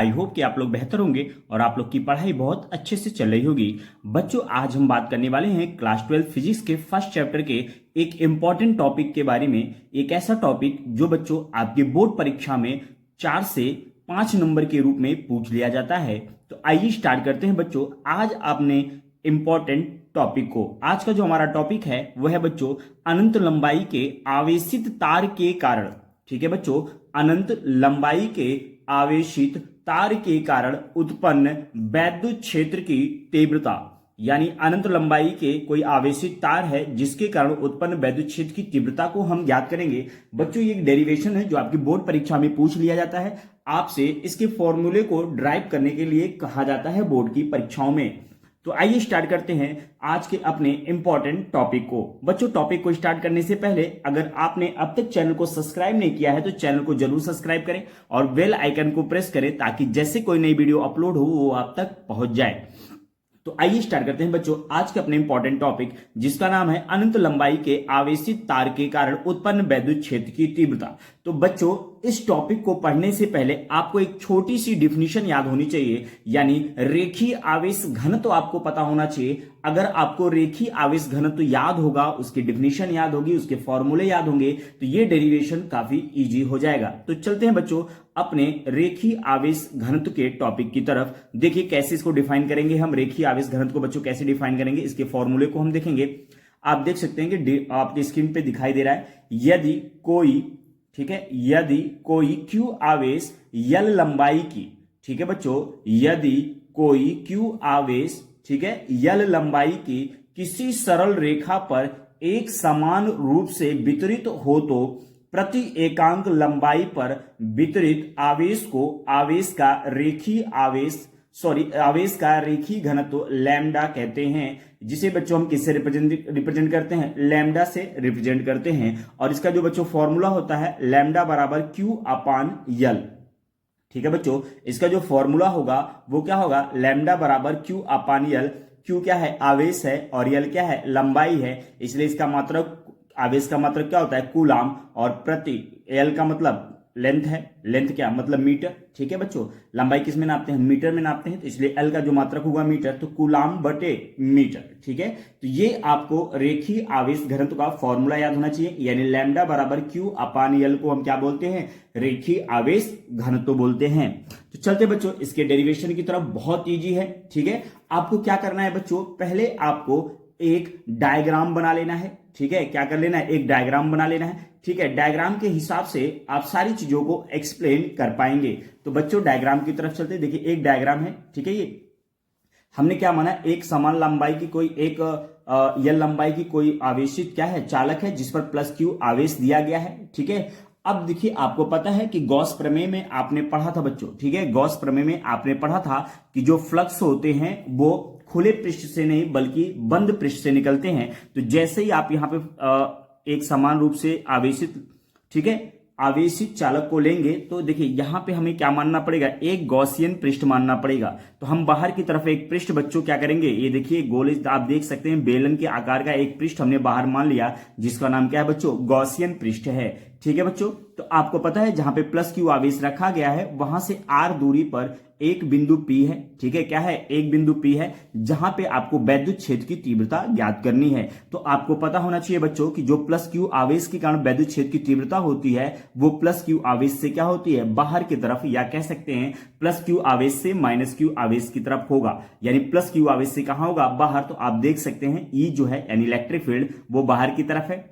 I hope कि आप लोग बेहतर होंगे और आप लोग की पढ़ाई बहुत अच्छे से चल रही होगी। बच्चों, आज हम बात करने वाले हैं क्लास 12 फिजिक्स के फर्स्ट चैप्टर के एक इंपॉर्टेंट टॉपिक के बारे में। एक ऐसा टॉपिक जो बच्चों आपके बोर्ड परीक्षा में 4 से 5 नंबर के रूप में पूछ लिया जाता है। तो आइए स्टार्ट करते हैं बच्चों आज आपने इंपॉर्टेंट टॉपिक को। आज का जो हमारा टॉपिक है वह है बच्चों अनंत लंबाई के आवेशित तार के कारण। ठीक है बच्चों, अनंत लंबाई के आवेशित तार के कारण उत्पन्न वैद्युत क्षेत्र की तीव्रता, यानी अनंत लंबाई के कोई आवेशित तार है जिसके कारण उत्पन्न वैद्युत क्षेत्र की तीव्रता को हम ज्ञात करेंगे। बच्चों, ये एक डेरिवेशन है जो आपकी बोर्ड परीक्षा में पूछ लिया जाता है। आपसे इसके फॉर्मूले को ड्राइव करने के लिए कहा जाता है बोर्ड की परीक्षाओं में। तो आइए स्टार्ट करते हैं आज के अपने इंपॉर्टेंट टॉपिक को। बच्चों, टॉपिक को स्टार्ट करने से पहले अगर आपने अब तक चैनल को सब्सक्राइब नहीं किया है तो चैनल को जरूर सब्सक्राइब करें और बेल आइकन को प्रेस करें ताकि जैसे कोई नई वीडियो अपलोड हो वो आप तक पहुंच जाए। तो आइए स्टार्ट करते हैं बच्चों आज के अपने इंपॉर्टेंट टॉपिक, जिसका नाम है अनंत लंबाई के आवेशित तार के कारण उत्पन्न वैद्युत क्षेत्र की तीव्रता। तो बच्चों, इस टॉपिक को पढ़ने से पहले आपको एक छोटी सी डिफिनीशन याद होनी चाहिए, यानी रेखीय आवेश घनत्व आपको पता होना चाहिए। अगर आपको रेखीय आवेश घनत्व याद होगा, उसकी डिफिनीशन याद होगी, उसके फॉर्मूले याद होंगे, तो ये डेरिवेशन काफी इजी हो जाएगा। तो चलते हैं बच्चों अपने रेखीय आवेश घनत्व के टॉपिक की तरफ। देखिए कैसे इसको डिफाइन करेंगे हम। रेखीय आवेश घनत्व को बच्चों कैसे डिफाइन करेंगे, इसके फॉर्मूले को हम देखेंगे। आप देख सकते हैं कि आपकी स्क्रीन पे दिखाई दे रहा है, यदि कोई, ठीक है, यदि कोई Q आवेश L लंबाई की, ठीक है बच्चों, यदि कोई Q आवेश, ठीक है, L लंबाई की किसी सरल रेखा पर एक समान रूप से वितरित हो तो प्रति एकांक लंबाई पर वितरित आवेश को आवेश का रेखीय घनत्व लैम्डा कहते हैं, जिसे बच्चों हम किससे रिप्रेजेंट करते हैं, लैम्डा से रिप्रेजेंट करते हैं। और इसका जो बच्चों फॉर्मूला होता है लैम्डा बराबर Q अपान L। ठीक है बच्चों, इसका जो फॉर्मूला होगा वो क्या होगा, लैम्डा बराबर Q अपान L। Q क्या है, आवेश है, और L क्या है, लंबाई है, इसलिए इसका मात्रक, आवेश का मात्रक क्या होता है, कूलाम, और प्रति L का मतलब लेंथ है, लेंथ क्या मतलब मीटर। ठीक है बच्चों, लंबाई किस में नापते हैं, मीटर में नापते हैं, तो इसलिए L का जो मात्रक होगा मीटर, तो कूलाम बटे मीटर। ठीक है, तो ये आपको रेखीय आवेश घनत्व का फॉर्मूला याद होना चाहिए, यानी लैम्डा बराबर Q अपान L को हम क्या बोलते हैं, रेखीय आवेश घनत्व बोलते हैं। तो चलते बच्चों इसके डेरिवेशन की तरफ, बहुत ईजी है। ठीक है, आपको क्या करना है बच्चों, पहले आपको एक डायग्राम बना लेना है। ठीक है, क्या कर लेना है, एक डायग्राम बना लेना है। ठीक है, डायग्राम के हिसाब से आप सारी चीजों को एक्सप्लेन कर पाएंगे। तो बच्चों डायग्राम की तरफ चलते, देखिए एक डायग्राम है। ठीक है, ये हमने क्या माना, एक समान लंबाई की कोई एक L लंबाई की कोई आवेशित क्या है, चालक है, जिस पर प्लस Q आवेश दिया गया है। ठीक है, अब देखिए आपको पता है कि गॉस प्रमेय में आपने पढ़ा था बच्चों, ठीक है, गॉस प्रमेय में आपने पढ़ा था कि जो फ्लक्स होते हैं वो खुले पृष्ठ से नहीं बल्कि बंद पृष्ठ से निकलते हैं। तो जैसे ही आप यहाँ पे एक समान रूप से आवेशित, ठीक है, आवेशित चालक को लेंगे, तो देखिए यहां पे हमें क्या मानना पड़ेगा, एक गॉसियन पृष्ठ मानना पड़ेगा। तो हम बाहर की तरफ एक पृष्ठ बच्चों क्या करेंगे, ये देखिए गोल, आप देख सकते हैं बेलन के आकार का एक पृष्ठ हमने बाहर मान लिया, जिसका नाम क्या है बच्चों, गॉसियन पृष्ठ है। ठीक है बच्चों, तो आपको पता है जहां पे प्लस Q आवेश रखा गया है वहां से R दूरी पर एक बिंदु P है। ठीक है, क्या है, एक बिंदु P है, जहां पे आपको वैद्युत क्षेत्र की तीव्रता ज्ञात करनी है। तो आपको पता होना चाहिए बच्चों कि जो प्लस Q आवेश के कारण वैद्युत क्षेत्र की तीव्रता होती है वो प्लस Q आवेश से क्या होती है, बाहर की तरफ, या कह सकते हैं प्लस Q आवेश से माइनस Q आवेश की तरफ होगा, यानी प्लस Q आवेश से कहां होगा, बाहर। तो आप देख सकते हैं E जो है यानी इलेक्ट्रिक फील्ड वो बाहर की तरफ है।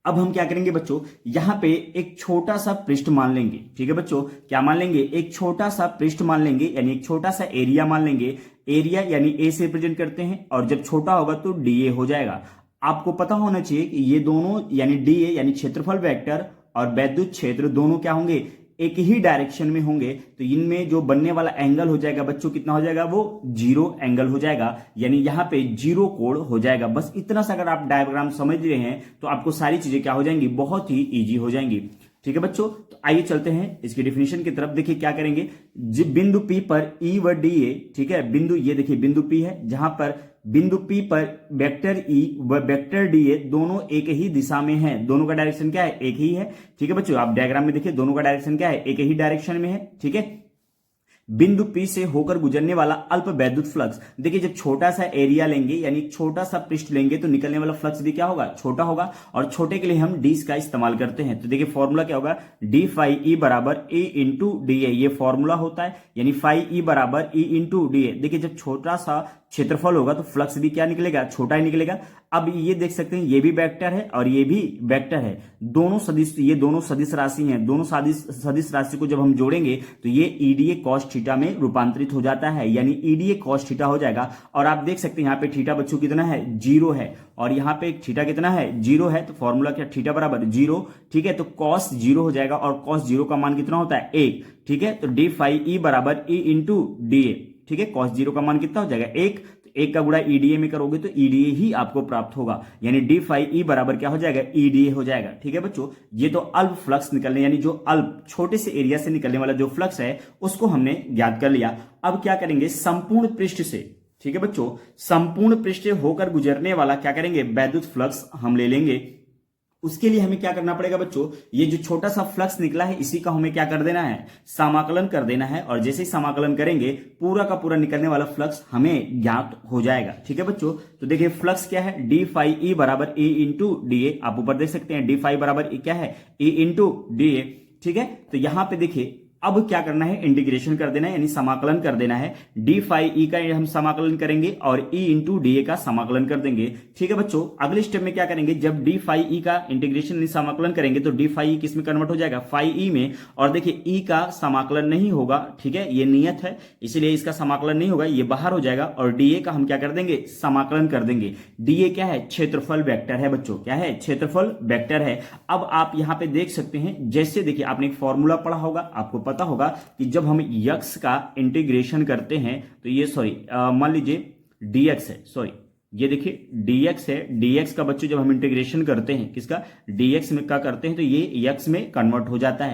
अब हम क्या करेंगे बच्चों, यहां पे एक छोटा सा पृष्ठ मान लेंगे। ठीक है बच्चों, क्या मान लेंगे, एक छोटा सा पृष्ठ मान लेंगे, यानी एक छोटा सा एरिया मान लेंगे। एरिया यानी A से रिप्रेजेंट करते हैं, और जब छोटा होगा तो DA हो जाएगा। आपको पता होना चाहिए कि ये दोनों यानी DA यानी क्षेत्रफल वेक्टर और वैद्युत क्षेत्र दोनों क्या होंगे, एक ही डायरेक्शन में होंगे। तो इनमें जो बनने वाला एंगल हो जाएगा बच्चों कितना हो जाएगा, वो 0 एंगल हो जाएगा, यानी यहां पे 0 कोण हो जाएगा। बस इतना सा अगर आप डायग्राम समझ रहे हैं तो आपको सारी चीजें क्या हो जाएंगी, बहुत ही इजी हो जाएंगी। ठीक है बच्चों, तो आइए चलते हैं इसकी डिफिनीशन की तरफ। देखिए क्या करेंगे, बिंदु P पर E व DA, ठीक है, बिंदु, ये देखिए बिंदु P है, जहां पर बिंदु P पर वेक्टर E व वेक्टर DA दोनों एक ही दिशा में हैं, दोनों का डायरेक्शन क्या है, एक ही है। ठीक है बच्चों, आप डायग्राम में देखिए दोनों का डायरेक्शन क्या है, एक ही डायरेक्शन में है। ठीक है, बिंदु P से होकर गुजरने वाला अल्प वैद्युत फ्लक्स। देखिए जब छोटा सा एरिया लेंगे यानी छोटा सा पृष्ठ लेंगे तो निकलने वाला फ्लक्स भी क्या होगा, छोटा होगा, और छोटे के लिए हम डी का इस्तेमाल करते हैं। तो देखिए फॉर्मूला क्या होगा, डी फाई ई बराबर ए इंटू डी ए, ये फॉर्मूला होता है, यानी फाई ई बराबर ई इंटू डी ए। देखिए जब छोटा सा क्षेत्रफल होगा तो फ्लक्स भी क्या निकलेगा, छोटा ही निकलेगा। अब ये देख सकते हैं ये भी वेक्टर है और ये भी वेक्टर है, दोनों सदिश, ये दोनों सदिश राशि हैं। दोनों सदिश राशि को जब हम जोड़ेंगे तो ये ईडीए कॉस थीटा में रूपांतरित हो जाता है, यानी ईडीए कॉस थीटा हो जाएगा। और आप देख सकते हैं यहाँ पे थीटा बच्चों कितना है, 0 है, और यहाँ पे थीटा कितना है, 0 है। तो फॉर्मूला क्या, थीटा बराबर 0, ठीक है। तो कॉस 0 हो जाएगा और कॉस 0 का मान कितना होता है, 1, ठीक है। तो डी फाई ई बराबर ई इंटू डी ए, ठीक है। कॉस 0 का मान कितना हो जाएगा, 1, तो 1 का गुणा ईडीए में करोगे तो ईडीए ही आपको प्राप्त होगा, यानी डी फाई ई बराबर क्या हो जाएगा, ईडीए हो जाएगा, ठीक है बच्चों। ये तो अल्प फ्लक्स निकलने, यानी जो अल्प छोटे से एरिया से निकलने वाला जो फ्लक्स है उसको हमने ज्ञात कर लिया। अब क्या करेंगे, संपूर्ण पृष्ठ से, ठीक है बच्चों, संपूर्ण पृष्ठ से होकर गुजरने वाला क्या करेंगे, वैद्युत फ्लक्स हम ले लेंगे। उसके लिए हमें क्या करना पड़ेगा बच्चों, ये जो छोटा सा फ्लक्स निकला है इसी का हमें क्या कर देना है, समाकलन कर देना है, और जैसे ही समाकलन करेंगे पूरा का पूरा निकलने वाला फ्लक्स हमें ज्ञात हो जाएगा, ठीक है बच्चों। तो देखिए फ्लक्स क्या है, डी फाई ई बराबर ए इंटू डी ए, आप ऊपर देख सकते हैं डी फाई बराबर क्या है, ए इंटू डी ए, ठीक है। तो यहां पे देखिए अब क्या करना है, इंटीग्रेशन कर देना है, यानी समाकलन कर देना है। डी फाई ई का हम समाकलन करेंगे और ई इंटू डी ए का समाकलन कर देंगे, ठीक है बच्चों। अगले स्टेप में क्या करेंगे, जब डी फाई ई का इंटीग्रेशन समाकलन करेंगे तो डी फाई ई किस में कन्वर्ट हो जाएगा, फाई ई में। और देखिए ई का समाकलन नहीं होगा, ठीक है, ये नियत है, इसलिए इसका समाकलन नहीं होगा, ये बाहर हो जाएगा। और डी ए का हम क्या कर देंगे, समाकलन कर देंगे। डी ए क्या है, क्षेत्रफल वेक्टर है बच्चों, क्या है, क्षेत्रफल वेक्टर है। अब आप यहां पे देख सकते हैं, जैसे देखिए आपने एक फॉर्मूला पढ़ा होगा, आपको पता होगा कि जब हम यक्स का इंटीग्रेशन करते हैं तो ये मान लीजिए dx है, ये देखिए dx है, dx का बच्चों जब हम इंटीग्रेशन करते हैं, किसका, dx में क्या करते हैं तो ये x में कन्वर्ट हो जाता है।